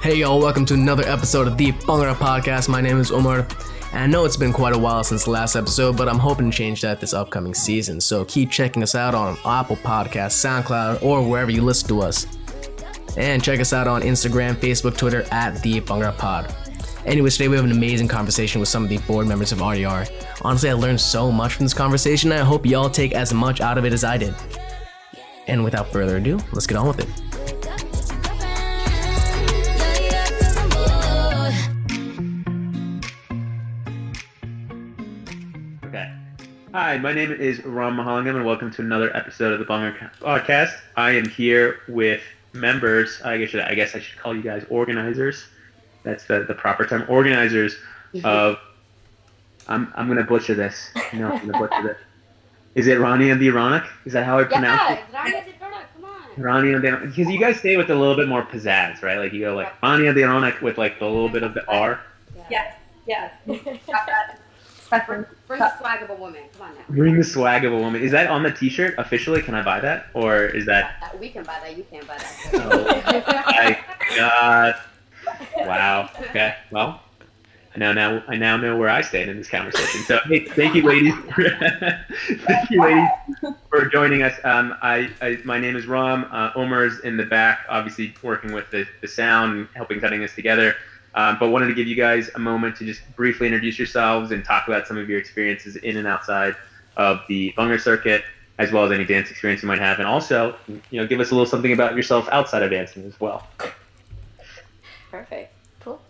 Hey y'all, welcome to another episode of the Bhangra podcast. My name is Umar, and I know it's been quite a while since the last episode, but I'm hoping to change that this upcoming season. So keep checking us out on Apple Podcasts, SoundCloud, or wherever you listen to us. And check us out on Instagram, Facebook, Twitter at the Bhangra Pod. Anyways, today we have an amazing conversation with some of the board members of RDR. Honestly, I learned so much from this conversation, and I hope y'all take as much out of it as I did. And without further ado, let's get on with it. Hi, my name is Ram Mahalingham, and welcome to another episode of the Bhangra podcast. I am here with members. I guess I should call you guys organizers. That's the proper term. Organizers of. I'm gonna butcher this. No, I'm gonna butcher this. Is it Raniyaan Di Raunaq? Is that how I pronounce it? Yeah, Raniyaan Di Raunaq. Come on. Raniyaan Di Raunaq, because you guys say it with a little bit more pizzazz, right? Like you go like Raniyaan Di Raunaq with like the little bit of the R. Yes. Got that. Bring the swag of a woman. Come on now. Bring the swag of a woman. Is that on the T-shirt officially? Can I buy that, or is that? We can buy that. You can't buy that. Oh my God! Wow. Okay. Well, I now know where I stand in this conversation. So hey, thank you, ladies. Thank you, ladies, for joining us. My name is Ram. Omar's in the back, obviously working with the sound and helping cutting this together. But wanted to give you guys a moment to just briefly introduce yourselves and talk about some of your experiences in and outside of the Bhangra circuit, as well as any dance experience you might have, and also, give us a little something about yourself outside of dancing as well. Perfect. Cool.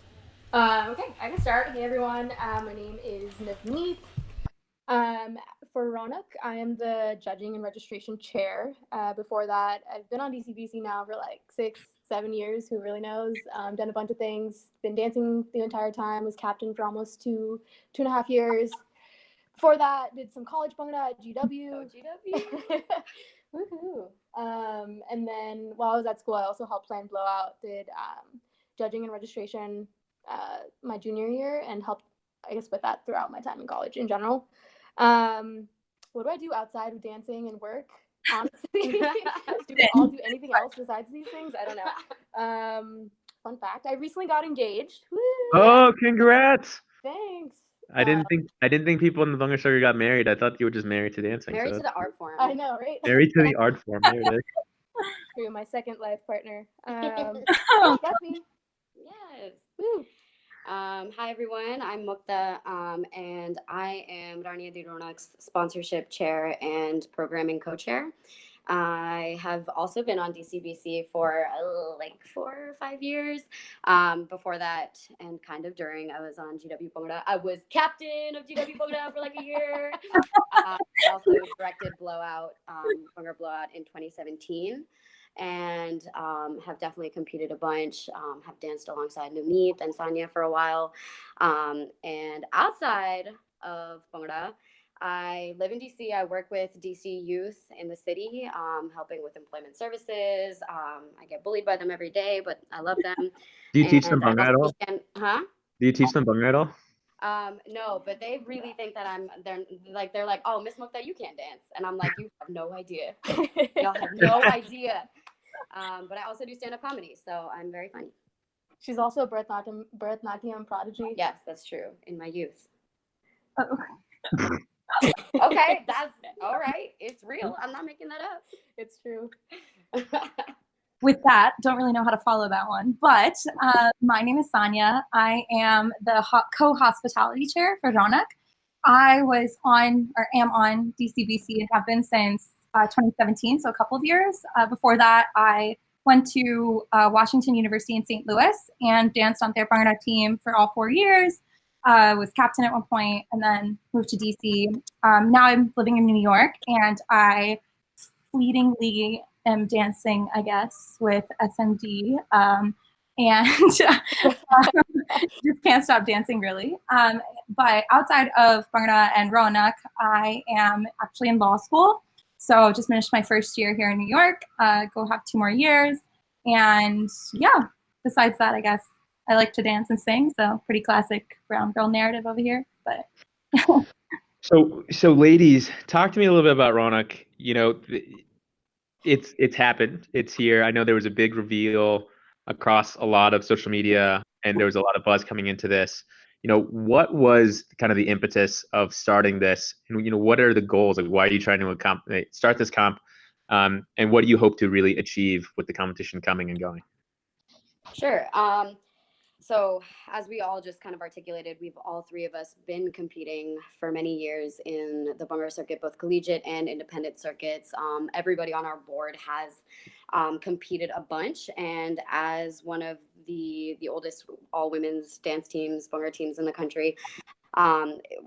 Okay, I can start. Hey everyone, my name is Navneet. For Raunaq, I am the judging and registration chair. Before that, I've been on DCBC now for like 6-7 years. Who really knows? Done a bunch of things. Been dancing the entire time. Was captain for almost 2.5 years. Before that, did some college Bhangra at GW. Woohoo! And then while I was at school, I also helped plan Blowout. Did judging and registration my junior year, and helped, I guess, with that throughout my time in college in general. What do I do outside of dancing and work? Honestly, do we all do anything else besides these things? I don't know. Fun fact: I recently got engaged. Woo! Oh, congrats! Thanks. I didn't think people in the Bhangra circuit got married. I thought you were just married to dancing. Married to the art form. I know, right? Married to the art form. There it is. True, my second life partner. That's me. Yes. Woo. Hi everyone, I'm Mukta, and I am Raniyaan Di Raunaq's sponsorship chair and programming co-chair. I have also been on DCBC for like 4 or 5 years. Before that, and kind of during, I was on GW Bhangra. I was captain of GW Bhangra for like a year. I also directed Blowout, Bhangra Blowout in 2017. And have definitely competed a bunch, have danced alongside Navneet and Saniya for a while. And outside of Bhangra, I live in DC. I work with DC youth in the city, helping with employment services. I get bullied by them every day, but I love them. Do you teach them Bhangra at all? Do you teach them Bhangra at all? No, but they really think that they're like, oh, Miss Mukta, you can't dance. And I'm like, you have no idea. Y'all have no idea. But I also do stand-up comedy, so I'm very funny. She's also a Bharatanatyam prodigy. Yes, that's true. In my youth. Oh. Okay, that's all right. It's real. I'm not making that up. It's true. With that, don't really know how to follow that one. But my name is Saniya. I am the co-hospitality chair for Raunaq. I am on DCBC and have been since 2017, so a couple of years. Before that, I went to Washington University in St. Louis and danced on their Bhangra team for all 4 years. Was captain at one point and then moved to DC. Now I'm living in New York, and I fleetingly am dancing, I guess, with SMD. And just can't stop dancing, really. But outside of Bhangra and Raunaq, I am actually in law school. So just finished my first year here in New York, go have 2 more years. And yeah, besides that, I guess I like to dance and sing. So pretty classic brown girl narrative over here. But So ladies, talk to me a little bit about Raunaq. It's happened. It's here. I know there was a big reveal across a lot of social media, and there was a lot of buzz coming into this. What was kind of the impetus of starting this, and what are the goals? Like, why are you trying to start this comp, and what do you hope to really achieve with the competition coming and going? Sure. So as we all just kind of articulated, we've all three of us been competing for many years in the Bhangra circuit, both collegiate and independent circuits. Everybody on our board has competed a bunch, and as one of the oldest all women's dance teams, Bhangra teams in the country,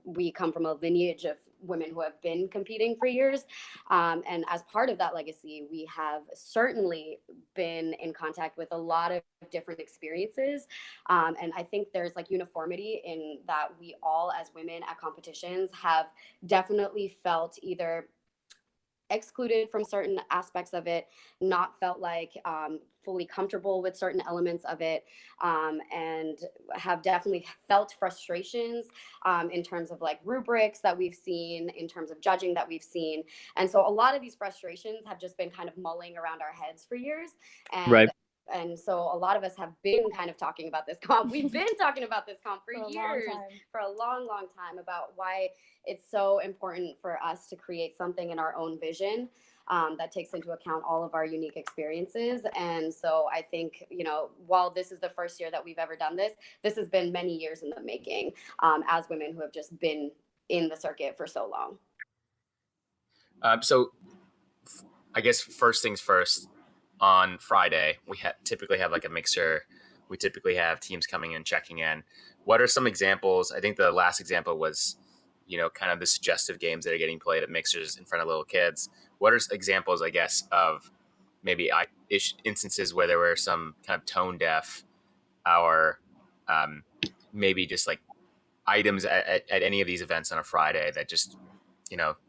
we come from a lineage of women who have been competing for years. And as part of that legacy, we have certainly been in contact with a lot of different experiences. And I think there's like uniformity in that we all, as women at competitions, have definitely felt either excluded from certain aspects of it, not felt like fully comfortable with certain elements of it, and have definitely felt frustrations in terms of like rubrics that we've seen, in terms of judging that we've seen. And so a lot of these frustrations have just been kind of mulling around our heads for years. And Right. And so a lot of us have been kind of talking about this comp. We've been talking about this comp for years, for a long, long time, about why it's so important for us to create something in our own vision that takes into account all of our unique experiences. And so I think, while this is the first year that we've ever done this, this has been many years in the making as women who have just been in the circuit for so long. So I guess first things first, on Friday, we typically have like a mixer. We typically have teams coming in, checking in. What are some examples? I think the last example was, kind of the suggestive games that are getting played at mixers in front of little kids. What are examples, I guess, of maybe instances where there were some kind of tone deaf or maybe just like items at any of these events on a Friday that just,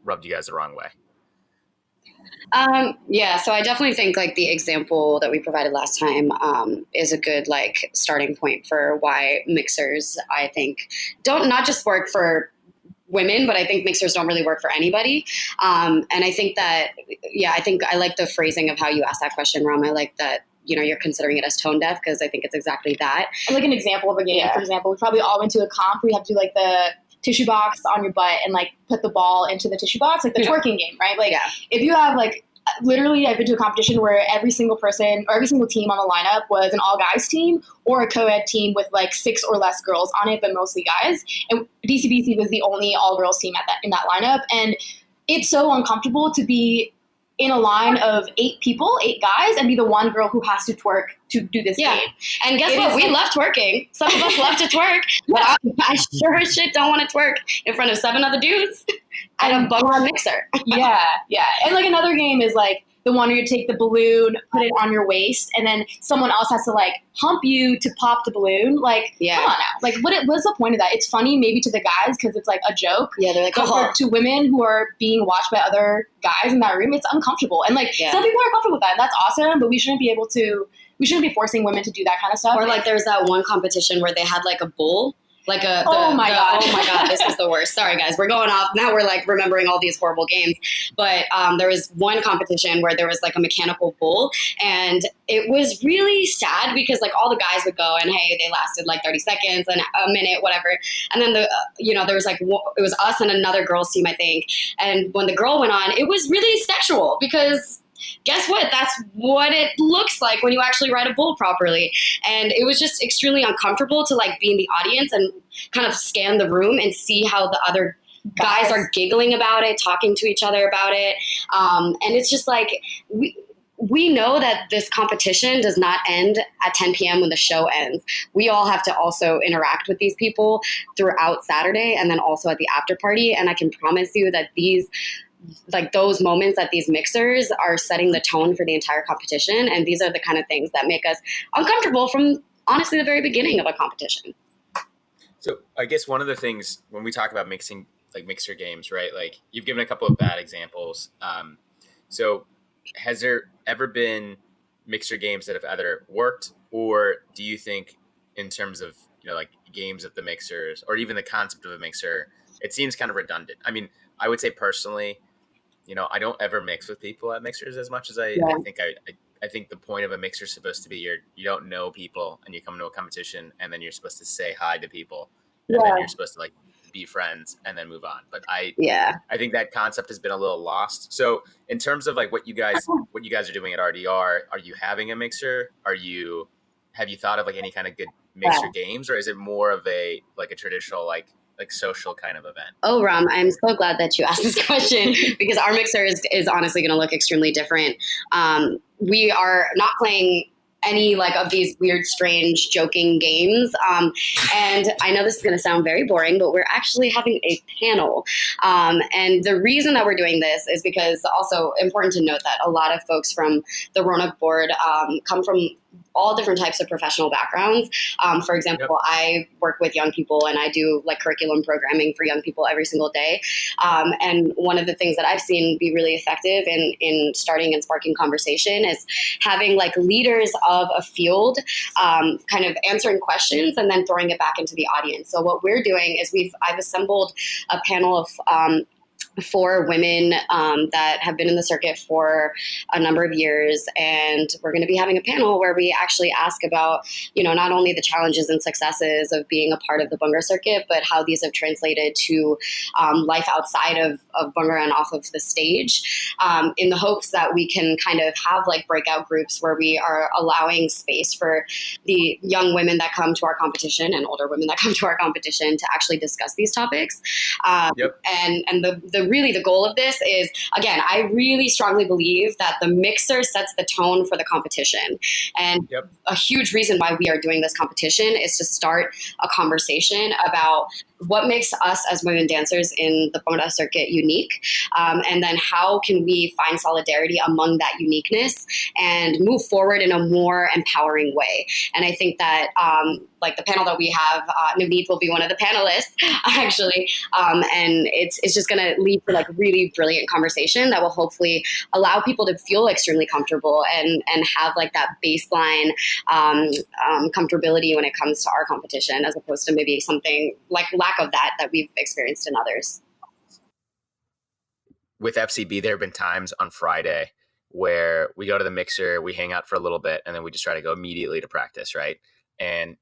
rubbed you guys the wrong way? Yeah, so I definitely think like the example that we provided last time is a good like starting point for why mixers, I think, don't not just work for women, but I think mixers don't really work for anybody. And I think that, I think I like the phrasing of how you asked that question, Ram. I like that, you're considering it as tone deaf, because I think it's exactly that. Like an example of a game, for example, we probably all went to a comp where you have to do like the tissue box on your butt and like put the ball into the tissue box, like the twerking game, right? Like if you have like, literally I've been to a competition where every single person or every single team on the lineup was an all guys team or a co-ed team with like 6 or less girls on it, but mostly guys. And DCBC was the only all girls team in that lineup. And it's so uncomfortable to be in a line of 8 people, 8 guys, and be the one girl who has to twerk to do this game. And guess what? We love twerking. Some of us love to twerk, but I sure as shit don't want to twerk in front of 7 other dudes at a Bhangra mixer. Yeah. And like another game is like the one where you take the balloon, put it on your waist, and then someone else has to like hump you to pop the balloon. Like, come on now. Like, what's the point of that? It's funny maybe to the guys because it's like a joke. Yeah, they're like, but to women who are being watched by other guys in that room, it's uncomfortable. And like some people are comfortable with that, and that's awesome. But we shouldn't be forcing women to do that kind of stuff. Or like there's that one competition where they had like a bull. Oh my god, this is the worst. Sorry guys, we're going off. Now we're like remembering all these horrible games. But there was one competition where there was like a mechanical bull, and it was really sad because like all the guys would go and hey, they lasted like 30 seconds and a minute, whatever. And then there was like, it was us and another girls team, I think. And when the girl went on, it was really sexual because guess what? That's what it looks like when you actually ride a bull properly. And it was just extremely uncomfortable to like be in the audience and kind of scan the room and see how the other guys are giggling about it, talking to each other about it. And it's just like, we know that this competition does not end at 10 p.m. when the show ends. We all have to also interact with these people throughout Saturday and then also at the after party. And I can promise you that those moments at these mixers are setting the tone for the entire competition. And these are the kind of things that make us uncomfortable from honestly the very beginning of a competition. So I guess one of the things when we talk about mixing, like mixer games, right? Like you've given a couple of bad examples. So has there ever been mixer games that have either worked, or do you think in terms of, like games at the mixers or even the concept of a mixer, it seems kind of redundant? I mean, I would say personally, I don't ever mix with people at mixers as much as I think I think the point of a mixer is supposed to be you don't know people and you come to a competition and then you're supposed to say hi to people and then you're supposed to like be friends and then move on. But I think that concept has been a little lost. So in terms of like what you guys are doing at RDR, are you having a mixer? Have you thought of like any kind of good mixer games, or is it more of a traditional like social kind of event? Oh, Ram, I'm so glad that you asked this question because our mixer is honestly going to look extremely different. We are not playing any like of these weird, strange, joking games. And I know this is going to sound very boring, but we're actually having a panel. And the reason that we're doing this is because also important to note that a lot of folks from the RDR Board come from all different types of professional backgrounds. For example, I work with young people and I do like curriculum programming for young people every single day. And one of the things that I've seen be really effective in starting and sparking conversation is having like leaders of a field kind of answering questions and then throwing it back into the audience. So what we're doing is I've assembled a panel of 4 women that have been in the circuit for a number of years. And we're going to be having a panel where we actually ask about, not only the challenges and successes of being a part of the Bhangra circuit, but how these have translated to life outside of Bhangra and off of the stage, in the hopes that we can kind of have like breakout groups where we are allowing space for the young women that come to our competition and older women that come to our competition to actually discuss these topics. And the goal of this is, again, I really strongly believe that the mixer sets the tone for the competition. And a huge reason why we are doing this competition is to start a conversation about what makes us as women dancers in the Bhangra circuit unique, and then how can we find solidarity among that uniqueness and move forward in a more empowering way. And I think that like the panel that we have, Navneet will be one of the panelists actually, and it's just going to lead to like really brilliant conversation that will hopefully allow people to feel extremely comfortable and have like that baseline comfortability when it comes to our competition, as opposed to maybe something like lack of that we've experienced in others. With FCB, there have been times on Friday where we go to the mixer, we hang out for a little bit, and then we just try to go immediately to practice, right? And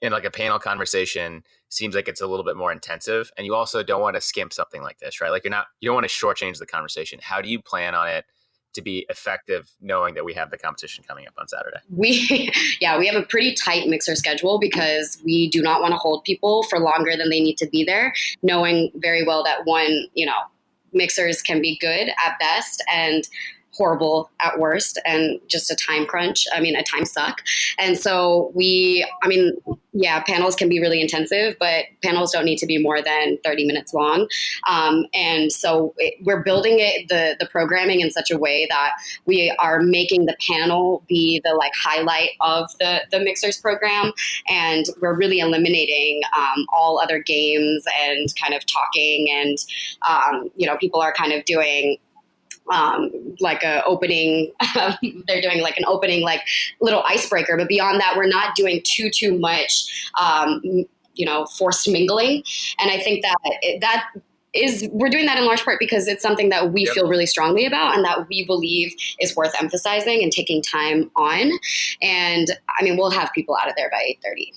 in like a panel conversation, seems like it's a little bit more intensive, and you also don't want to skimp something like this, right? Like you don't want to shortchange the conversation. How do you plan on it to be effective, knowing that we have the competition coming up on Saturday? We have a pretty tight mixer schedule because we do not want to hold people for longer than they need to be there, knowing very well that mixers can be good at best and horrible at worst, and just a time crunch. A time suck. And so panels can be really intensive, but panels don't need to be more than 30 minutes long. And so we're building the programming in such a way that we are making the panel be the like highlight of the mixers program. And we're really eliminating all other games and kind of talking and, people are kind of doing like a opening, they're doing like an opening, like little icebreaker. But beyond that, we're not doing too much, forced mingling. And I think we're doing that in large part because it's something that we feel really strongly about and that we believe is worth emphasizing and taking time on. And we'll have people out of there by 8:30.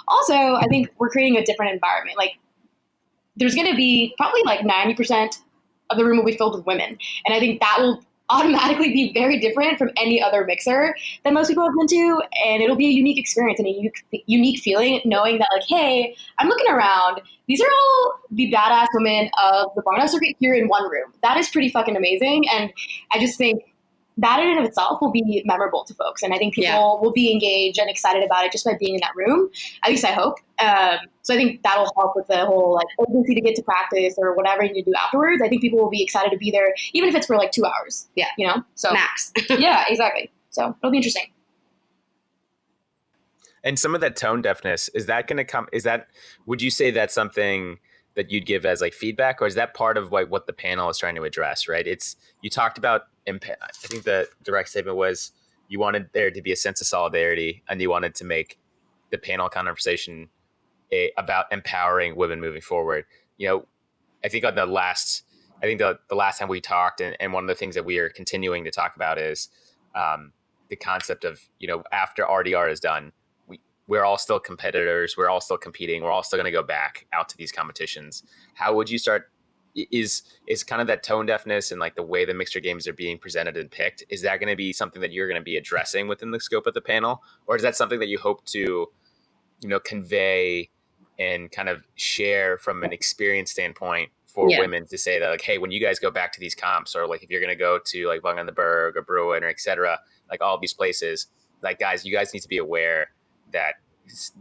Also, I think we're creating a different environment. Like there's going to be probably like 90% of the room will be filled with women. And I think that will automatically be very different from any other mixer that most people have been to. And it'll be a unique experience and a unique feeling knowing that like, hey, I'm looking around. These are all the badass women of the Bhangra circuit here in one room. That is pretty fucking amazing. And I just think that in and of itself will be memorable to folks. And I think people will be engaged and excited about it just by being in that room. At least I hope. So I think that'll help with the whole like urgency to get to practice or whatever you need to do afterwards. I think people will be excited to be there, even if it's for like 2 hours. Yeah. So max. Yeah, exactly. So it'll be interesting. And some of that tone deafness, is that going to come? Would you say that's something that you'd give as like feedback, or is that part of what the panel is trying to address? Right. You talked about impact. I think the direct statement was you wanted there to be a sense of solidarity and you wanted to make the panel conversation about empowering women moving forward. I think the last time we talked, and one of the things that we are continuing to talk about is the concept of, after RDR is done, we're all still competitors. We're all still competing. We're all still going to go back out to these competitions. How would you start? Is kind of that tone deafness and like the way the mixer games are being presented and picked, is that going to be something that you're going to be addressing within the scope of the panel? Or is that something that you hope to, convey and kind of share from an experience standpoint for women to say that, like, hey, when you guys go back to these comps, or like if you're going to go to like Bhangra the Berg or Bruin or et cetera, like all these places, like, guys, you guys need to be aware that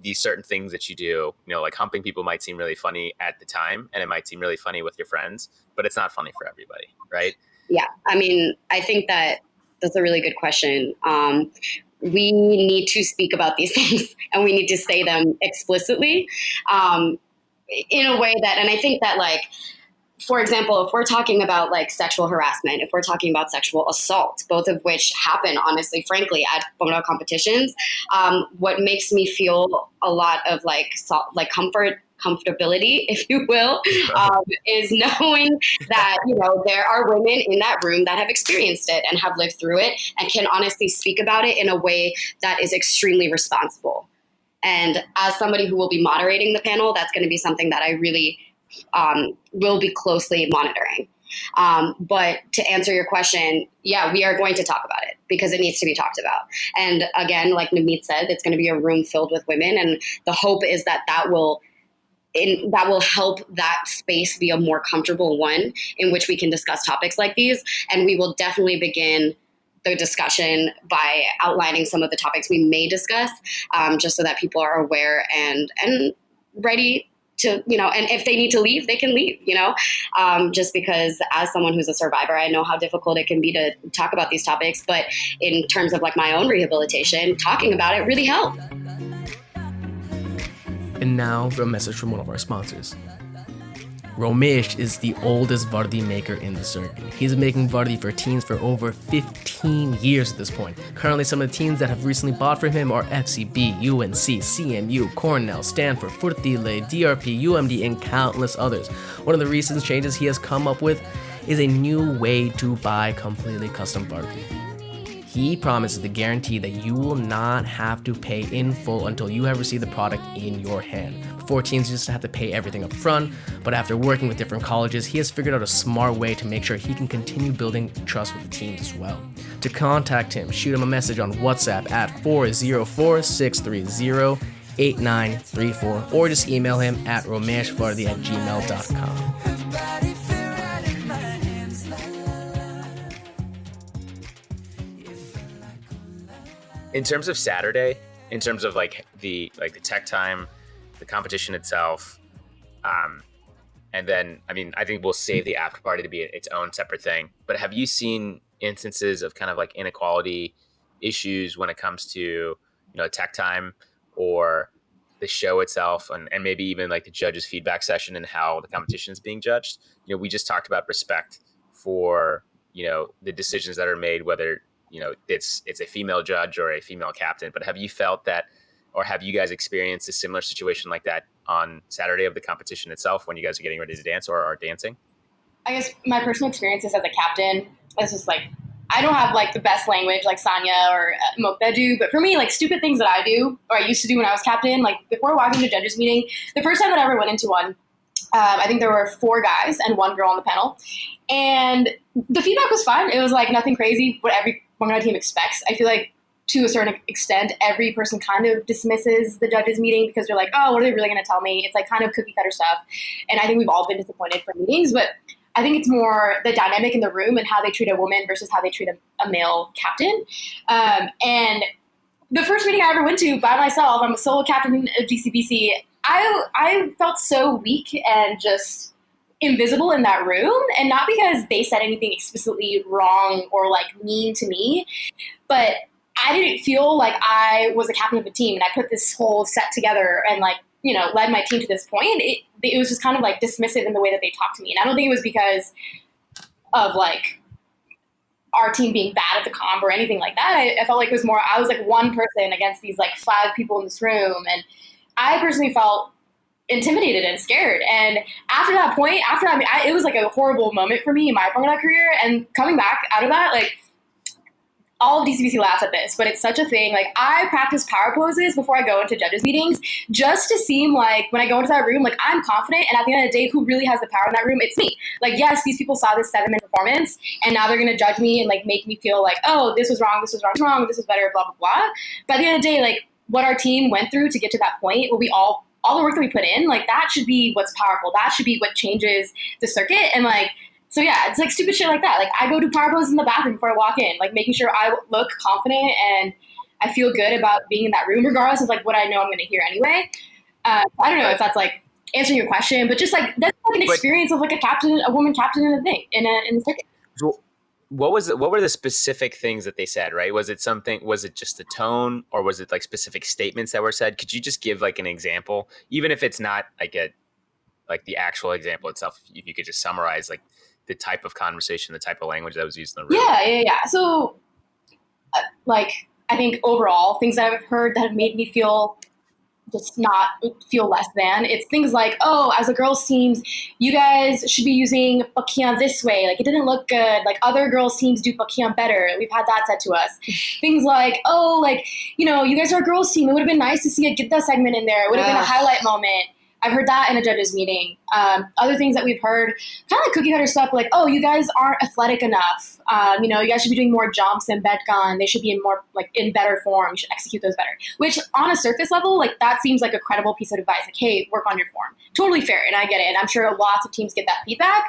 these certain things that you do, like humping people might seem really funny at the time, and it might seem really funny with your friends, but it's not funny for everybody, right? Yeah, I mean, I think that's a really good question. We need to speak about these things, and we need to say them explicitly in a way that, and I think that, like, for example, if we're talking about like sexual harassment, if we're talking about sexual assault, both of which happen, honestly, frankly, at Bhangra competitions, what makes me feel a lot of like comfortability, if you will, is knowing that, there are women in that room that have experienced it and have lived through it and can honestly speak about it in a way that is extremely responsible. And as somebody who will be moderating the panel, that's going to be something that I really will be closely monitoring. But to answer your question, yeah, we are going to talk about it because it needs to be talked about. And again, like Navneet said, it's going to be a room filled with women. And the hope is that will help that space be a more comfortable one in which we can discuss topics like these. And we will definitely begin the discussion by outlining some of the topics we may discuss, just so that people are aware and ready to, and if they need to leave, they can leave, just because as someone who's a survivor, I know how difficult it can be to talk about these topics. But in terms of like my own rehabilitation, talking about it really helped. And now for a message from one of our sponsors. Romesh is the oldest Vardee maker in the circuit. He's been making Vardee for teens for over 15 years at this point. Currently, some of the teens that have recently bought from him are FCB, UNC, CMU, Cornell, Stanford, Furtile, DRP, UMD, and countless others. One of the recent changes he has come up with is a new way to buy completely custom Vardee. He promises to guarantee that you will not have to pay in full until you have received the product in your hand. Before, teens used to have to pay everything up front, but after working with different colleges, he has figured out a smart way to make sure he can continue building trust with the teams as well. To contact him, shoot him a message on WhatsApp at 404-630-8934, or just email him at romeshvardee@gmail.com. In terms of Saturday, in terms of like the tech time, the competition itself, and then, I mean, I think we'll save the after party to be its own separate thing. But have you seen instances of kind of like inequality issues when it comes to, tech time or the show itself, and maybe even like the judges' feedback session and how the competition is being judged? We just talked about respect for, the decisions that are made, whether it's a female judge or a female captain. But have you felt that, or have you guys experienced a similar situation like that on Saturday of the competition itself when you guys are getting ready to dance or are dancing? I guess my personal experiences as a captain, it's just like, I don't have like the best language like Saniya or Mukta do, but for me, like stupid things that I do, or I used to do when I was captain, like before walking to judges meeting, the first time that I ever went into one, I think there were 4 guys and 1 girl on the panel. And the feedback was fine. It was like nothing crazy, what every Bhangra team expects. I feel like to a certain extent, every person kind of dismisses the judges meeting because they're like, oh, what are they really going to tell me? It's like kind of cookie cutter stuff. And I think we've all been disappointed for meetings, but I think it's more the dynamic in the room and how they treat a woman versus how they treat a male captain. And the first meeting I ever went to by myself, I'm a solo captain of GCBC, I felt so weak and just invisible in that room. And not because they said anything explicitly wrong or like mean to me, but I didn't feel like I was a captain of a team and I put this whole set together and like, led my team to this point. It was just kind of like dismissive in the way that they talked to me. And I don't think it was because of like our team being bad at the comp or anything like that. I felt like it was more, I was like one person against these like 5 people in this room. And I personally felt intimidated and scared. And after that point, it was like a horrible moment for me in my Bhangra career. And coming back out of that, like, all of DCBC laughs at this, but it's such a thing. Like, I practice power poses before I go into judges meetings just to seem like when I go into that room, like I'm confident. And at the end of the day, who really has the power in that room? It's me. Like, yes, these people saw this 7-minute performance and now they're going to judge me and like make me feel like, oh, this was wrong, this was wrong, this was better, blah, blah, blah. But at the end of the day, like what our team went through to get to that point where we all the work that we put in, like that should be what's powerful. That should be what changes the circuit. And like, so yeah, it's like stupid shit like that. Like I go do power poses in the bathroom before I walk in, like making sure I look confident and I feel good about being in that room, regardless of like what I know I'm going to hear anyway. I don't know if that's like answering your question, but just like that's like an experience of like a woman captain in a thing in the circuit. What were the specific things that they said, right? Was it just the tone, or was it like specific statements that were said? Could you just give like an example, even if it's not like the actual example itself, if you could just summarize like the type of conversation, the type of language that was used in the room? Yeah. So like, I think overall things that I've heard that have made me feel just not feel less than, it's things like, oh, as a girls teams, you guys should be using pakyan this way. Like it didn't look good. Like other girls teams do pakyan better. We've had that said to us. Things like, oh, like, you know, you guys are a girls team. It would have been nice to see a Gita segment in there. It would have been a highlight moment. I've heard that in a judges meeting. Other things that we've heard, kind of like cookie cutter stuff, like, oh, you guys aren't athletic enough. You know, you guys should be doing more jumps and bedgan. They should be in better form. You should execute those better. Which on a surface level, like that seems like a credible piece of advice. Like, hey, work on your form. Totally fair, and I get it. And I'm sure lots of teams get that feedback.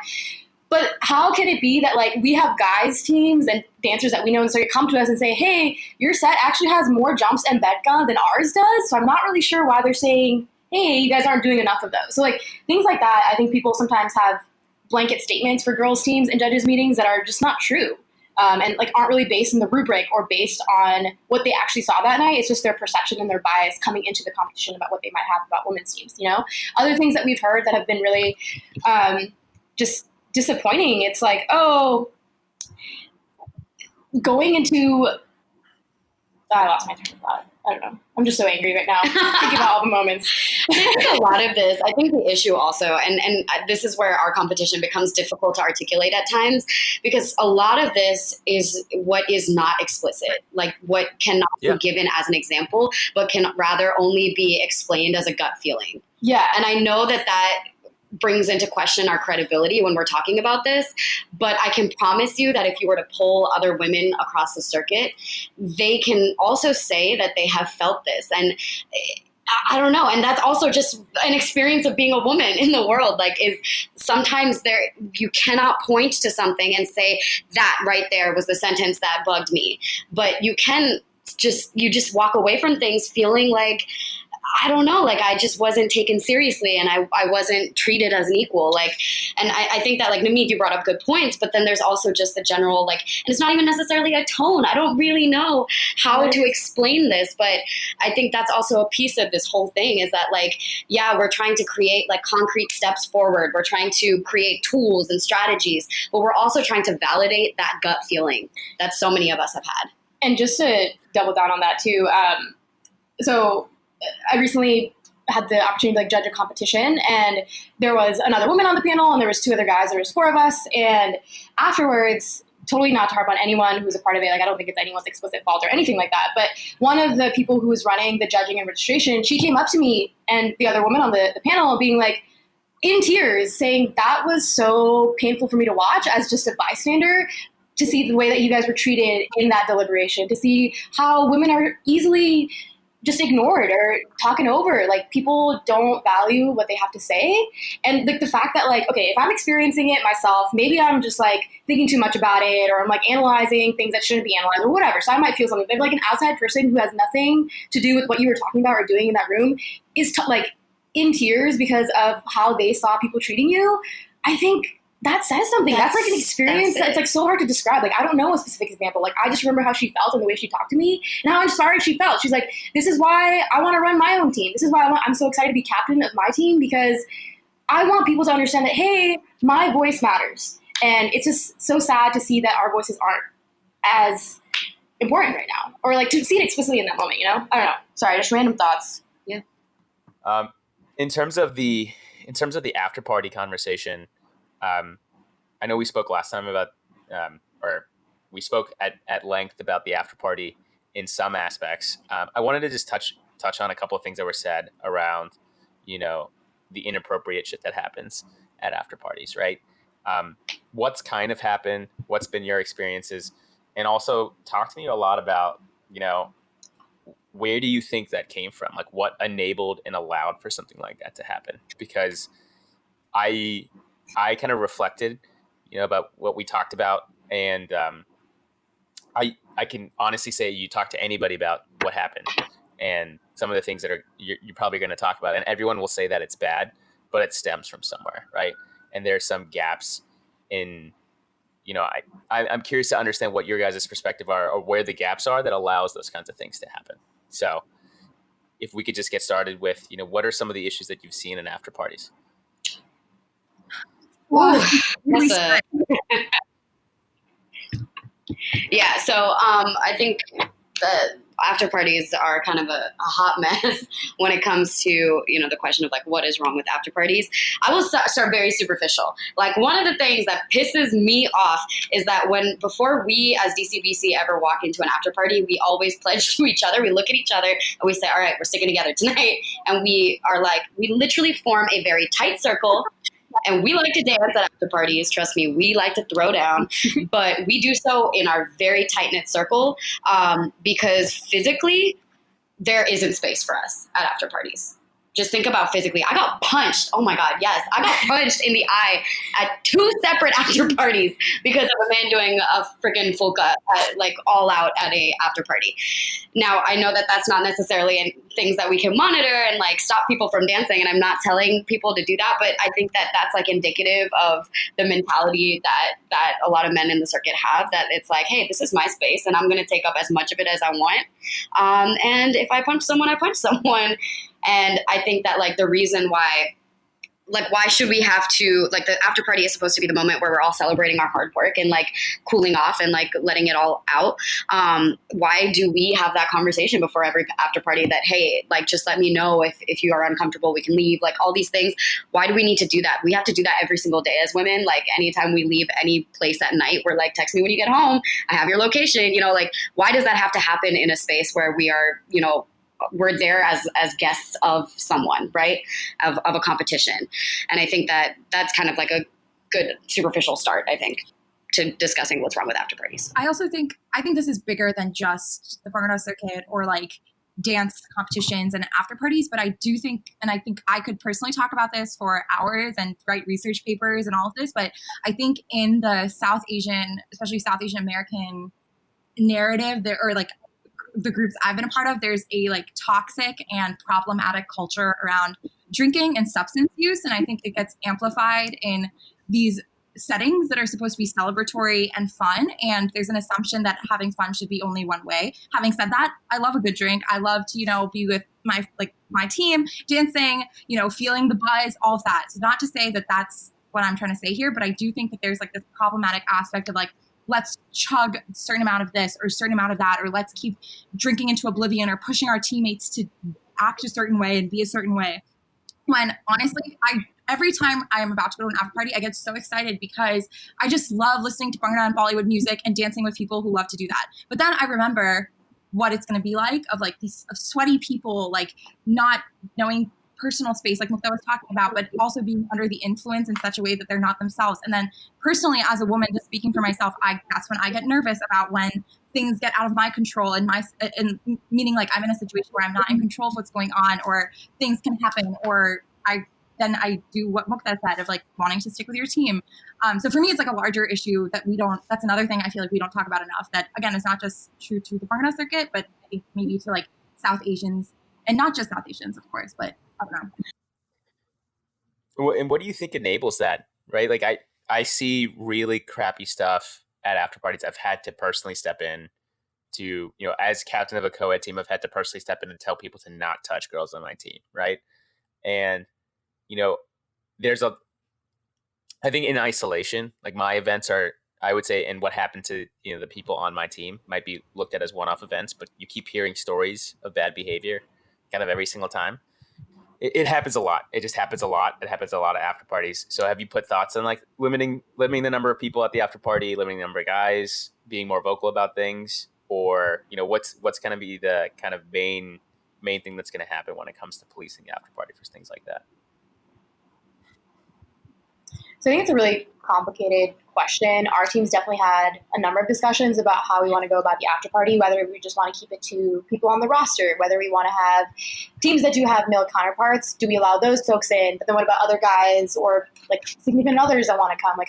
But how can it be that like we have guys teams and dancers that we know and so you come to us and say, hey, your set actually has more jumps and bedgan than ours does. So I'm not really sure why they're saying, hey, you guys aren't doing enough of those. So like things like that, I think people sometimes have blanket statements for girls teams and judges meetings that are just not true. And like aren't really based in the rubric or based on what they actually saw that night. It's just their perception and their bias coming into the competition about what they might have about women's teams, you know? Other things that we've heard that have been really just disappointing. It's like, oh, going into, I lost my train of thought. I don't know. I'm just so angry right now thinking about all the moments. I think a lot of this, I think the issue also, and this is where our competition becomes difficult to articulate at times, because a lot of this is what is not explicit, like what cannot be given as an example, but can rather only be explained as a gut feeling. Yeah. And I know that brings into question our credibility when we're talking about this, but I can promise you that if you were to poll other women across the circuit, they can also say that they have felt this. And I don't know. And that's also just an experience of being a woman in the world. Like, is sometimes you cannot point to something and say that right there was the sentence that bugged me, but you just walk away from things feeling like, I don't know, like I just wasn't taken seriously and I wasn't treated as an equal. Like, and I think that like Navneet, you brought up good points, but then there's also just the general, like, and it's not even necessarily a tone. I don't really know how to explain this, but I think that's also a piece of this whole thing is that like, yeah, we're trying to create like concrete steps forward. We're trying to create tools and strategies, but we're also trying to validate that gut feeling that so many of us have had. And just to double down on that too, so I recently had the opportunity to like judge a competition, and there was another woman on the panel and there was 2 other guys. There was 4 of us, and afterwards, totally not to harp on anyone who's a part of it, like I don't think it's anyone's explicit fault or anything like that, but one of the people who was running the judging and registration, she came up to me and the other woman on the panel being like in tears saying that was so painful for me to watch as just a bystander, to see the way that you guys were treated in that deliberation, to see how women are easily just ignored or talking over. Like people don't value what they have to say. And like the fact that like, okay, if I'm experiencing it myself, maybe I'm just like thinking too much about it, or I'm like analyzing things that shouldn't be analyzed or whatever. So I might feel something. But like an outside person who has nothing to do with what you were talking about or doing in that room is like in tears because of how they saw people treating you, I think that says something. That's like an experience that's like so hard to describe. Like, I don't know a specific example. Like, I just remember how she felt and the way she talked to me and how inspired she felt. She's like, this is why I want to run my own team. This is why I'm so excited to be captain of my team, because I want people to understand that, hey, my voice matters. And it's just so sad to see that our voices aren't as important right now, or like to see it explicitly in that moment, you know? I don't know. Sorry, just random thoughts. Yeah. In terms of the after party conversation, I know we spoke last time about, or we spoke at length about the after party in some aspects. I wanted to just touch on a couple of things that were said around, the inappropriate shit that happens at after parties, right? What's kind of happened? What's been your experiences? And also talk to me a lot about, where do you think that came from? Like what enabled and allowed for something like that to happen? Because I kind of reflected, about what we talked about. And I can honestly say you talk to anybody about what happened and some of the things that you're probably going to talk about. And everyone will say that it's bad, but it stems from somewhere, right? And there's some gaps in, I'm curious to understand what your guys' perspective are or where the gaps are that allows those kinds of things to happen. So if we could just get started with, what are some of the issues that you've seen in after parties? Ooh, yeah. So I think the after parties are kind of a hot mess when it comes to, the question of like, what is wrong with after parties? I will start very superficial. Like one of the things that pisses me off is that before we as DCBC ever walk into an after party, we always pledge to each other. We look at each other and we say, all right, we're sticking together tonight. And we literally form a very tight circle. And we like to dance at after parties. Trust me, we like to throw down, but we do so in our very tight-knit circle because physically there isn't space for us at after parties. Just think about physically. I got punched. Oh my God, yes. I got punched in the eye at 2 separate after parties because of a man doing a freaking polka, all out at a after party. Now, I know that that's not necessarily things that we can monitor and stop people from dancing. And I'm not telling people to do that, but I think that that's indicative of the mentality that a lot of men in the circuit have, that it's like, hey, this is my space and I'm going to take up as much of it as I want. And if I punch someone, I punch someone. And I think that the reason why should we have to, the after party is supposed to be the moment where we're all celebrating our hard work and cooling off and letting it all out. Why do we have that conversation before every after party that, hey, just let me know if you are uncomfortable, we can leave, all these things. Why do we need to do that? We have to do that every single day as women. Anytime we leave any place at night, we're text me when you get home. I have your location, why does that have to happen in a space where we are, we're there as guests of someone, right? Of a competition. And I think that that's kind of a good superficial start, I think, to discussing what's wrong with after parties. I think this is bigger than just the Bhangra circuit or dance competitions and after parties, but I do think, and I think I could personally talk about this for hours and write research papers and all of this, but I think in the South Asian, especially South Asian American narrative, the groups I've been a part of, there's a toxic and problematic culture around drinking and substance use. And I think it gets amplified in these settings that are supposed to be celebratory and fun. And there's an assumption that having fun should be only one way. Having said that, I love a good drink. I love to, be with my team, dancing, feeling the buzz, all of that. So not to say that that's what I'm trying to say here, but I do think that there's this problematic aspect of let's chug a certain amount of this or a certain amount of that, or let's keep drinking into oblivion or pushing our teammates to act a certain way and be a certain way. When honestly, every time I am about to go to an after party, I get so excited because I just love listening to Bhangra and Bollywood music and dancing with people who love to do that. But then I remember what it's going to be of these sweaty people, not knowing personal space, like Mukta was talking about, but also being under the influence in such a way that they're not themselves. And then personally, as a woman, just speaking for myself, that's when I get nervous about when things get out of my control and meaning I'm in a situation where I'm not in control of what's going on, or things can happen, or I do what Mukta said of wanting to stick with your team. So for me, it's a larger issue that that's another thing I feel we don't talk about enough, that again, is not just true to the Bhangra circuit, but I think maybe to South Asians, and not just South Asians, of course, but I don't know. And what do you think enables that, right? I see really crappy stuff at after parties. I've had to personally step in to, as captain of a co-ed team, I've had to personally step in and tell people to not touch girls on my team, right? And, I think in isolation, my events are, I would say, and what happened to, the people on my team might be looked at as one-off events, but you keep hearing stories of bad behavior kind of every single time. it happens a lot. It just happens a lot. It happens at a lot of after parties. So have you put thoughts on like limiting the number of people at the after party, limiting the number of guys, being more vocal about things, or what's going to be the kind of main thing that's going to happen when it comes to policing the after party for things like that? So I think it's a really complicated question. Our team's definitely had a number of discussions about how we want to go about the after party, whether we just want to keep it to people on the roster, whether we want to have teams that do have male counterparts. Do we allow those folks in? But then what about other guys or like significant others that want to come? Like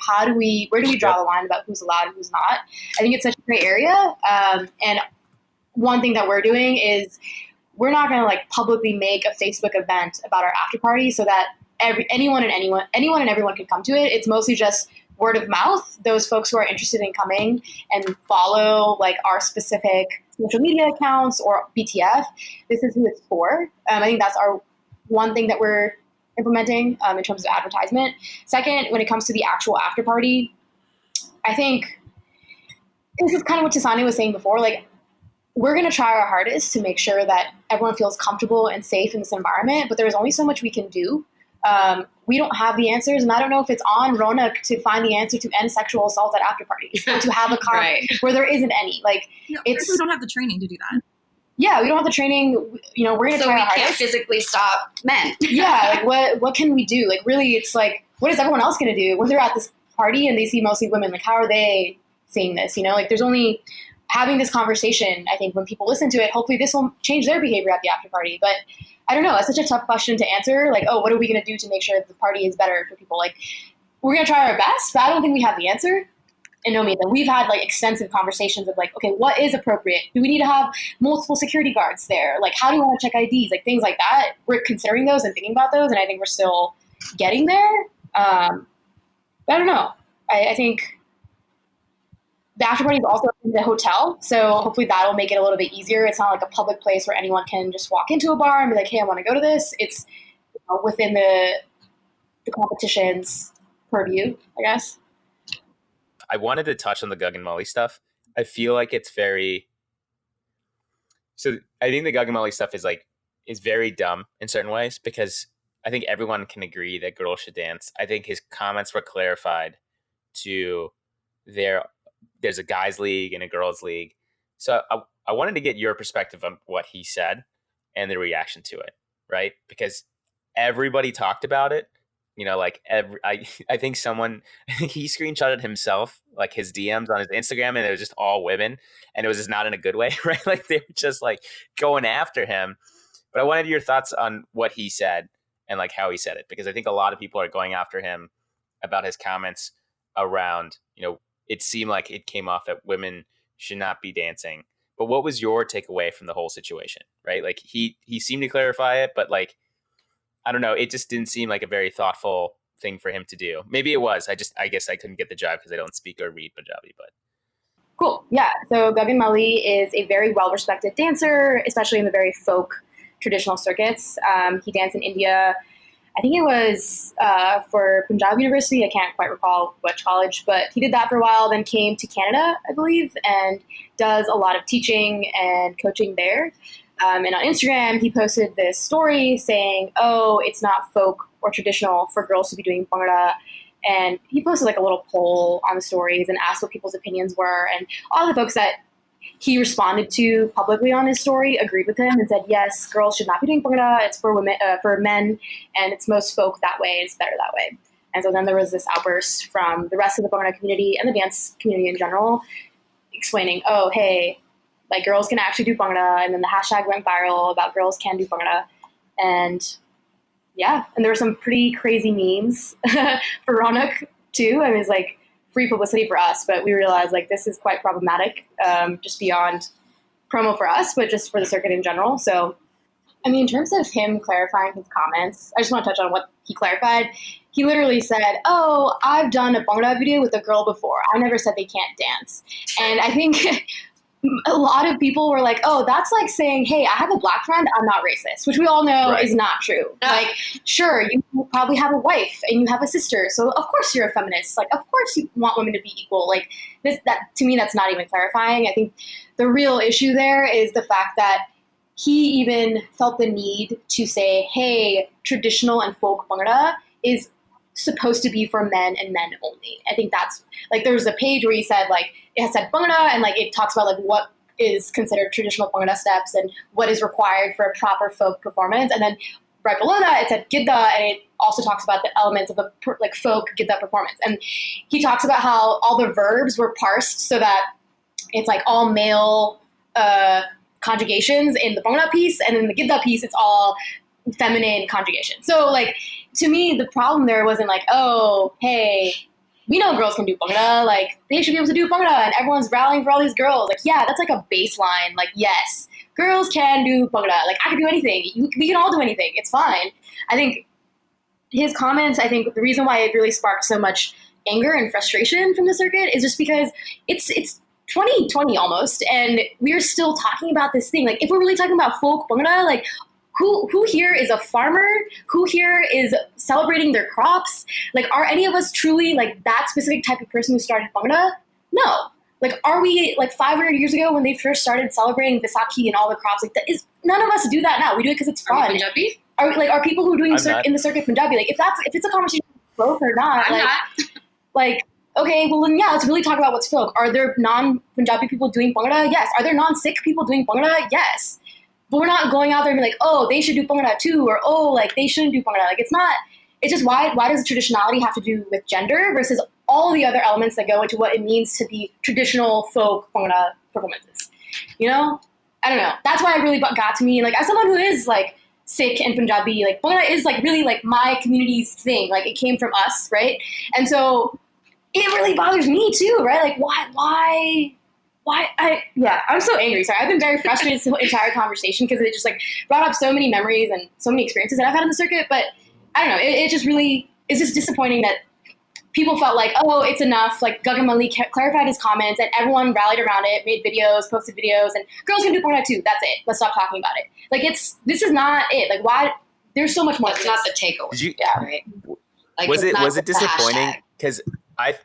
where do we draw the line about who's allowed and who's not? I think it's such a gray area. And one thing that we're doing is we're not going to like publicly make a Facebook event about our after party so that anyone and everyone can come to it. It's mostly just word of mouth. Those folks who are interested in coming and follow like our specific social media accounts or BTF, this is who it's for. I think that's our one thing that we're implementing in terms of advertisement. Second, when it comes to the actual after party, I think this is kind of what Tasani was saying before. Like, we're going to try our hardest to make sure that everyone feels comfortable and safe in this environment, but there's only so much we can do. We don't have the answers, and I don't know if it's on Raunaq to find the answer to end sexual assault at after parties, or to have a conversation where there isn't any. Like, we don't have the training to do that. Yeah, we don't have the training. We're going to try our hardest. So we can't physically stop men. Yeah, like what can we do? Like, really, it's like, what is everyone else going to do when they're at this party and they see mostly women? Like, how are they seeing this? Like, there's only having this conversation. I think when people listen to it, hopefully this will change their behavior at the after party. But I don't know. It's such a tough question to answer. Like, what are we going to do to make sure that the party is better for people? Like, we're going to try our best, but I don't think we have the answer. And no, Nathan, we've had like extensive conversations of like, okay, what is appropriate? Do we need to have multiple security guards there? Like, how do we want to check IDs? Like, things like that. We're considering those and thinking about those, and I think we're still getting there. But I don't know. I think the after party is also in the hotel, so hopefully that'll make it a little bit easier. It's not like a public place where anyone can just walk into a bar and be like, hey, I want to go to this. It's within the competition's purview, I guess. I wanted to touch on the Gagan Malhi stuff. I feel like it's very... So I think the Gagan Malhi stuff is very dumb in certain ways, because I think everyone can agree that girls should dance. I think his comments were clarified to there's a guys league and a girls league. So I wanted to get your perspective on what he said and the reaction to it, right? Because everybody talked about it. I think he screenshotted himself, like his DMs on his Instagram, and it was just all women, and it was just not in a good way, right? Like they were just like going after him. But I wanted your thoughts on what he said and like how he said it, because I think a lot of people are going after him about his comments around, it seemed like it came off that women should not be dancing. But what was your takeaway from the whole situation, right? Like he seemed to clarify it, but like, I don't know, it just didn't seem like a very thoughtful thing for him to do. Maybe it was. I guess I couldn't get the job because I don't speak or read Punjabi, but. Cool. Yeah. So Gagan Malhi is a very well-respected dancer, especially in the very folk traditional circuits. He danced in India. I think it was for Punjab University. I can't quite recall which college, but he did that for a while, then came to Canada, I believe, and does a lot of teaching and coaching there. And on Instagram, he posted this story saying, it's not folk or traditional for girls to be doing Bhangra. And he posted like a little poll on the stories and asked what people's opinions were. And all the folks that he responded to publicly on his story agreed with him and said, yes, girls should not be doing Bhangra. It's for women, for men, and it's most folk that way. It's better that way. And so then there was this outburst from the rest of the Bhangra community and the dance community in general, explaining, hey, like girls can actually do Bhangra. And then the hashtag went viral about girls can do Bhangra. And yeah, and there were some pretty crazy memes for Raunaq too. I mean, it's like free publicity for us, but we realized like this is quite problematic, just beyond promo for us, but just for the circuit in general. So, I mean, in terms of him clarifying his comments, I just want to touch on what he clarified. He literally said, I've done a Bhangra video with a girl before. I never said they can't dance. And I think a lot of people were like, that's like saying, hey, I have a black friend, I'm not racist, which we all know is not true. Like, sure, you probably have a wife and you have a sister, so of course you're a feminist. Like, of course you want women to be equal. Like, that to me, that's not even clarifying. I think the real issue there is the fact that he even felt the need to say, hey, traditional and folk Bhangra is supposed to be for men and men only. I think that's, like, there was a page where he said, like, it has said Bhangra, and, like, it talks about, like, what is considered traditional Bhangra steps and what is required for a proper folk performance. And then right below that, it said Gidda, and it also talks about the elements of the, like, folk Gidda performance. And he talks about how all the verbs were parsed so that it's, like, all male conjugations in the Bhangra piece, and in the Gidda piece, it's all feminine conjugation. So, like, to me, the problem there wasn't like, oh, hey, we know girls can do Bhangra, like, they should be able to do Bhangra, and everyone's rallying for all these girls. Like, yeah, that's like a baseline. Like, yes, girls can do Bhangra. Like, I can do anything. We can all do anything. It's fine. I think his comments, I think the reason why it really sparked so much anger and frustration from the circuit is just because it's 2020 almost, and we're still talking about this thing. Like, if we're really talking about folk Bhangra, like, who here is a farmer? Who here is celebrating their crops? Like, are any of us truly, like, that specific type of person who started Bhangra? No. Like, are we, like, 500 years ago when they first started celebrating Vaisakhi and all the crops? Like, none of us do that now. We do it because it's fun. Are you Punjabi? Are people who are doing in the circuit Punjabi? Like, if it's a conversation folk or not, I'm like, not. Like, okay, well then, yeah, let's really talk about what's folk. Are there non-Punjabi people doing Bhangra? Yes. Are there non-Sikh people doing Bhangra? Yes. But we're not going out there and be like, oh, they should do Bhangra too, or oh, like, they shouldn't do Bhangra. Like, it's not. It's just why does traditionality have to do with gender versus all the other elements that go into what it means to be traditional folk Bhangra performances? You know, I don't know. That's why it really got to me. Like, as someone who is like Sikh and Punjabi, like, Bhangra is like really like my community's thing. Like, it came from us, right? And so it really bothers me too, right? Like, why? I'm so angry. Sorry, I've been very frustrated this entire conversation because it just, like, brought up so many memories and so many experiences that I've had in the circuit. But I don't know, it just really is just disappointing that people felt like, oh, it's enough. Like, Gagan Malhi clarified his comments and everyone rallied around it, made videos, posted videos, and girls can do Bhangra too. That's it. Let's stop talking about it. Like, this is not it. Like, why? There's so much more. That's not the takeaway. Right? Like, was it disappointing? Because I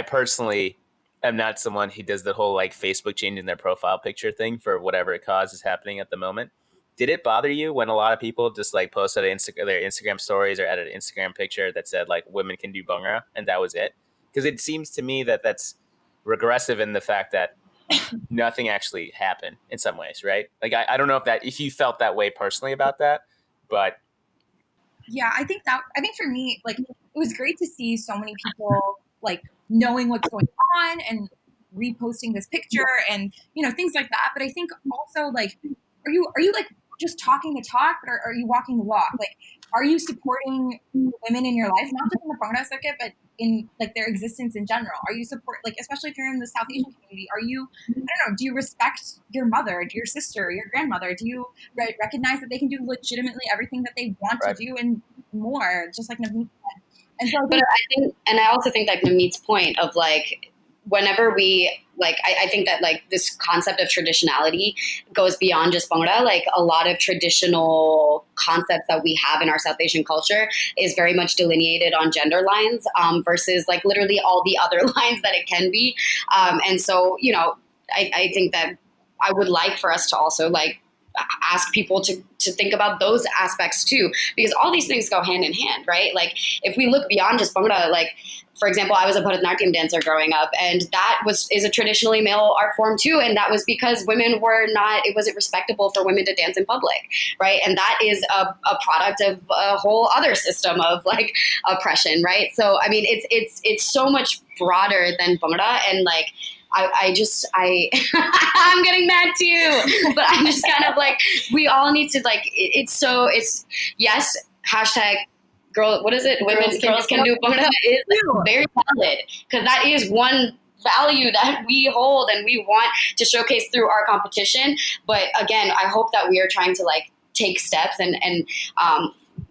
personally am not someone who does the whole, like, Facebook changing their profile picture thing for whatever it cause is happening at the moment. Did it bother you when a lot of people just, like, posted their Instagram stories or added an Instagram picture that said, like, women can do Bhangra and that was it? Because it seems to me that that's regressive in the fact that nothing actually happened in some ways, right? Like, I don't know if you felt that way personally about that, but yeah, I think for me, like, it was great to see so many people, like, knowing what's going on and reposting this picture and, you know, things like that. But I think also, like, are you like just talking the talk, or are you walking the walk? Like, are you supporting women in your life, not just in the Bhangra circuit, but in, like, their existence in general? Are you like, especially if you're in the South Asian community, are you, I don't know, do you respect your mother, your sister, your grandmother? Do you recognize that they can do legitimately everything that they want to do and more, just like Navneet said? And so I also think, like, Navneet's point of, like, whenever we, like, I think that, like, this concept of traditionality goes beyond just Bhangra. Like, a lot of traditional concepts that we have in our South Asian culture is very much delineated on gender lines versus, like, literally all the other lines that it can be. And so, you know, I think that I would like for us to also, like, ask people to think about those aspects too, because all these things go hand in hand, right? Like, if we look beyond just Bhangra, like, for example, I was a Bharatanatyam dancer growing up, and that is a traditionally male art form too, and that was because women were not, it wasn't respectable for women to dance in public, right? And that is a product of a whole other system of, like, oppression, right? So, I mean, it's so much broader than Bhangra, and, like, I'm getting mad too, but I'm just kind of like, we all need to, like, yes, hashtag girl, what is it? Girls can do Bhangra is very valid, because that is one value that we hold and we want to showcase through our competition. But again, I hope that we are trying to, like, take steps and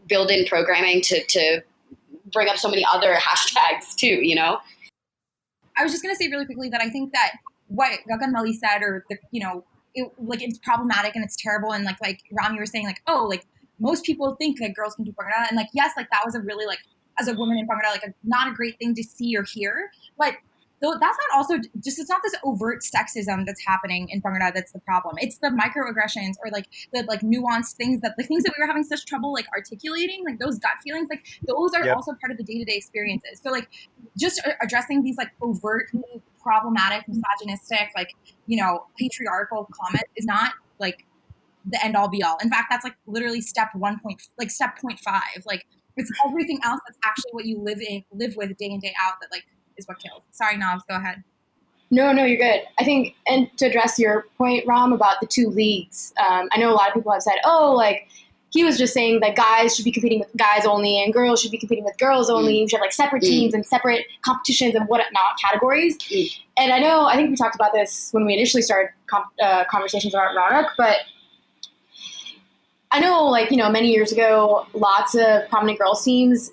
build in programming to bring up so many other hashtags too, you know? I was just going to say really quickly that I think that what Gagan Malhi said, or it's problematic and it's terrible. And like Ram, you were saying, like, oh, like, most people think that girls can do Bhangra. And, like, yes, like, that was a really, like, as a woman in Bhangra, like, not a great thing to see or hear. But So that's not also just, it's not this overt sexism that's happening in Bhangra that's the problem. It's the microaggressions or like the like nuanced things that we were having such trouble like articulating, like those gut feelings, like those are also part of the day-to-day experiences. So like just addressing these like overtly problematic, misogynistic, like, you know, patriarchal comments is not like the end all be all. In fact, that's like literally step 0.5. Like it's everything else that's actually what you live with day in, day out that like is what kills. Sorry, Navs, go ahead. No, you're good. I think, and to address your point, Ram, about the two leagues, I know a lot of people have said, oh, like, he was just saying that guys should be competing with guys only and girls should be competing with girls only. You should have like separate teams and separate competitions and whatnot categories. And I think we talked about this when we initially started conversations about Raunaq, but I know, like, you know, many years ago, lots of prominent girls teams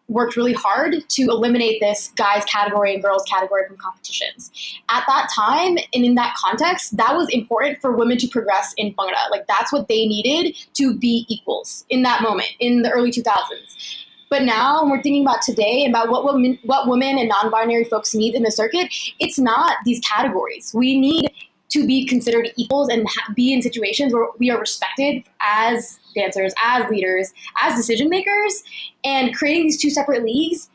worked really hard to eliminate this guys category and girls category from competitions. At that time, and in that context, that was important for women to progress in Bhangra. Like, that's what they needed to be equals in that moment, in the early 2000s. But now, when we're thinking about today, about what women and non-binary folks need in the circuit, it's not these categories. We need to be considered equals and be in situations where we are respected as dancers, as leaders, as decision makers, and creating these two separate leagues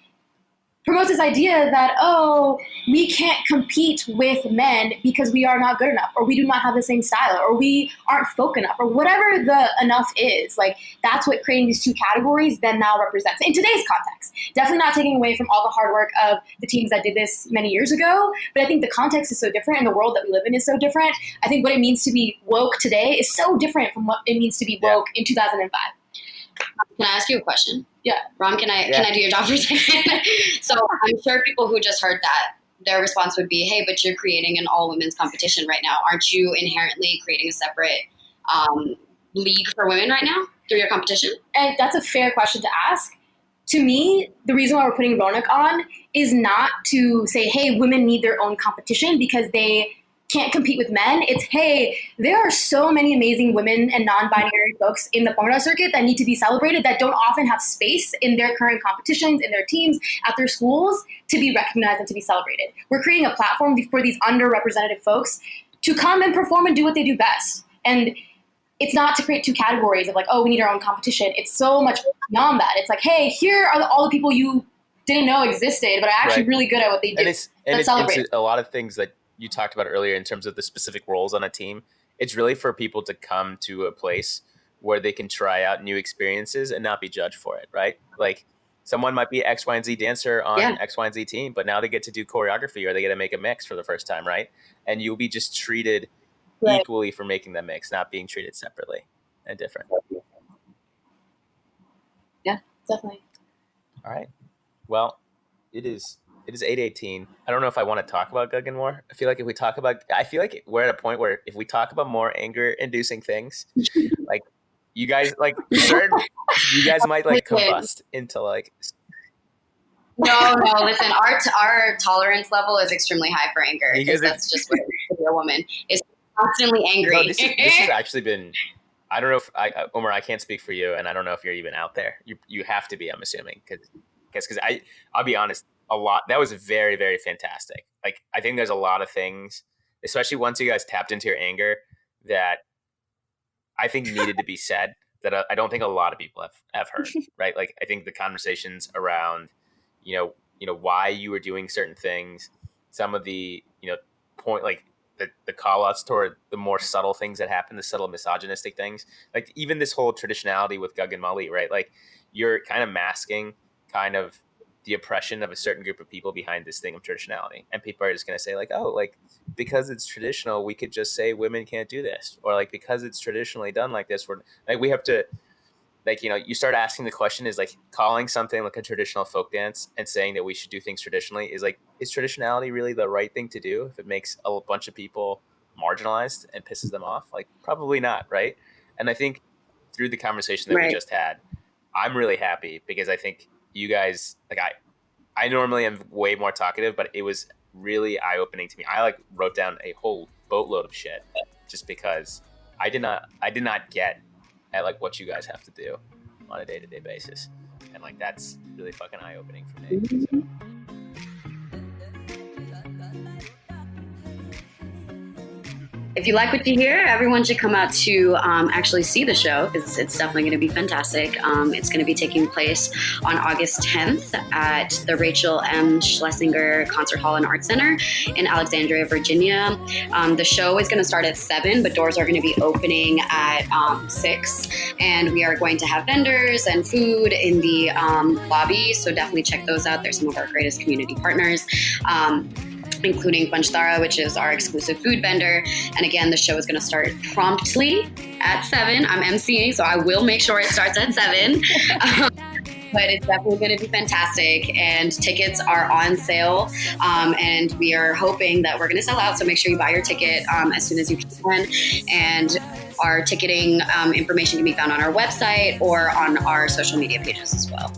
promotes this idea that, oh, we can't compete with men because we are not good enough, or we do not have the same style, or we aren't folk enough, or whatever the enough is. Like, that's what creating these two categories then now represents in today's context. Definitely not taking away from all the hard work of the teams that did this many years ago, but I think the context is so different and the world that we live in is so different. I think what it means to be woke today is so different from what it means to be woke in 2005. Can I ask you a question? Yeah. Ram, can I do your job for a second? So I'm sure people who just heard that, their response would be, hey, but you're creating an all-women's competition right now. Aren't you inherently creating a separate league for women right now through your competition? And that's a fair question to ask. To me, the reason why we're putting Raunaq on is not to say, hey, women need their own competition because they can't compete with men. It's, hey, there are so many amazing women and non-binary folks in the Bhangra circuit that need to be celebrated that don't often have space in their current competitions, in their teams, at their schools to be recognized and to be celebrated. We're creating a platform for these underrepresented folks to come and perform and do what they do best. And it's not to create two categories of like, oh, we need our own competition. It's so much beyond that. It's like, hey, here are all the people you didn't know existed, but are actually really good at what they do. And it's a lot of things that you talked about earlier in terms of the specific roles on a team. It's really for people to come to a place where they can try out new experiences and not be judged for it, right? Like, someone might be X, Y, and Z dancer on X, Y, and Z team, but now they get to do choreography or they get to make a mix for the first time, right? And you'll be just treated equally for making that mix, not being treated separately and different. Yeah, definitely. All right. Well, it is 8:18. I don't know if I want to talk about Gagan more. I feel like we're at a point where if we talk about more anger-inducing things, like you guys might like combust into like. No, listen, our tolerance level is extremely high for anger because that's just what it is to be a woman, is constantly angry. No, this has actually been. I don't know if Omar, I can't speak for you, and I don't know if you're even out there. You have to be, I'm assuming, because I'll be honest. That was very, very fantastic. Like, I think there's a lot of things, especially once you guys tapped into your anger, that I think needed to be said that I don't think a lot of people have heard, right? Like, I think the conversations around, you know, why you were doing certain things, some of the, point, like the call outs toward the more subtle things that happen, the subtle misogynistic things, like even this whole traditionality with Gagan Malhi, right? Like, you're kind of masking kind of the oppression of a certain group of people behind this thing of traditionality. And people are just going to say like, oh, like, because it's traditional, we could just say women can't do this. Or like, because it's traditionally done like this, we're like, we have to, like, you start asking the question is like calling something like a traditional folk dance and saying that we should do things traditionally is like, is traditionality really the right thing to do if it makes a bunch of people marginalized and pisses them off? Like, probably not. Right. And I think through the conversation that we just had, I'm really happy because I think you guys, like, I normally am way more talkative, but it was really eye-opening to me. I like wrote down a whole boatload of shit just because I did not get at like what you guys have to do on a day-to-day basis. And like, that's really fucking eye-opening for me. So. If you like what you hear, everyone should come out to actually see the show, because it's definitely going to be fantastic. It's going to be taking place on August 10th at the Rachel M. Schlesinger Concert Hall and Art Center in Alexandria, Virginia. The show is going to start at 7, but doors are going to be opening at 6. And we are going to have vendors and food in the lobby, so definitely check those out. They're some of our greatest community partners. Including Panchtara, which is our exclusive food vendor. And again, the show is going to start promptly at 7. I'm emceeing, so I will make sure it starts at 7. But it's definitely going to be fantastic. And tickets are on sale. And we are hoping that we're going to sell out. So make sure you buy your ticket as soon as you can. And our ticketing information can be found on our website or on our social media pages as well.